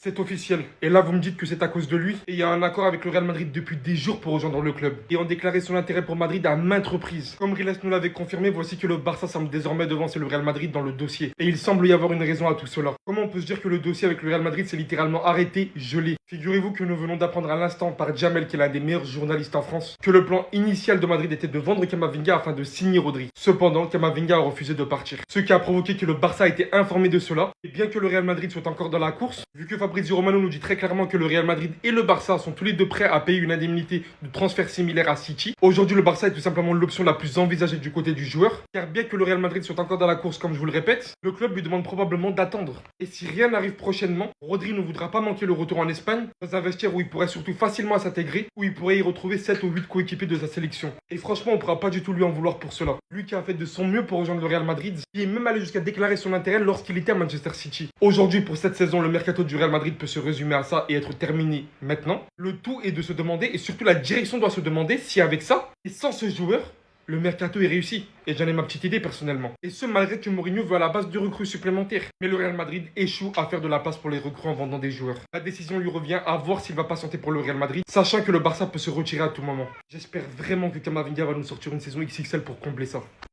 C'est officiel. Et là, vous me dites que c'est à cause de lui. Et il y a un accord avec le Real Madrid depuis des jours pour rejoindre le club. Et ont déclaré son intérêt pour Madrid à maintes reprises. Comme Riles nous l'avait confirmé, voici que le Barça semble désormais devancer le Real Madrid dans le dossier. Et il semble y avoir une raison à tout cela. Comment on peut se dire que le dossier avec le Real Madrid s'est littéralement arrêté, gelé? Figurez-vous que nous venons d'apprendre à l'instant par Jamel, qui est l'un des meilleurs journalistes en France, que le plan initial de Madrid était de vendre Camavinga afin de signer Rodri. Cependant, Camavinga a refusé de partir. Ce qui a provoqué que le Barça a été informé de cela. Et bien que le Real Madrid soit encore dans la course, vu que Fabrizio Romano nous dit très clairement que le Real Madrid et le Barça sont tous les deux prêts à payer une indemnité de transfert similaire à City, aujourd'hui le Barça est tout simplement l'option la plus envisagée du côté du joueur, car bien que le Real Madrid soit encore dans la course comme je vous le répète, le club lui demande probablement d'attendre. Et si rien n'arrive prochainement, Rodri ne voudra pas manquer le retour en Espagne, dans un vestiaire où il pourrait surtout facilement s'intégrer, où il pourrait y retrouver 7 ou 8 coéquipiers de sa sélection. Et franchement on ne pourra pas du tout lui en vouloir pour cela. Lui qui a fait de son mieux pour rejoindre le Real Madrid, qui est même allé jusqu'à déclarer son intérêt lorsqu'il était à Manchester City. Aujourd'hui pour cette saison, le mercato du Real Madrid peut se résumer à ça et être terminé maintenant. Le tout est de se demander, et surtout la direction doit se demander, si avec ça, et sans ce joueur, le mercato est réussi. Et j'en ai ma petite idée personnellement. Et ce malgré que Mourinho veut à la base de recrues supplémentaires. Mais le Real Madrid échoue à faire de la place pour les recrues en vendant des joueurs. La décision lui revient à voir s'il va patienter pour le Real Madrid, sachant que le Barça peut se retirer à tout moment. J'espère vraiment que Camavinga va nous sortir une saison XXL pour combler ça.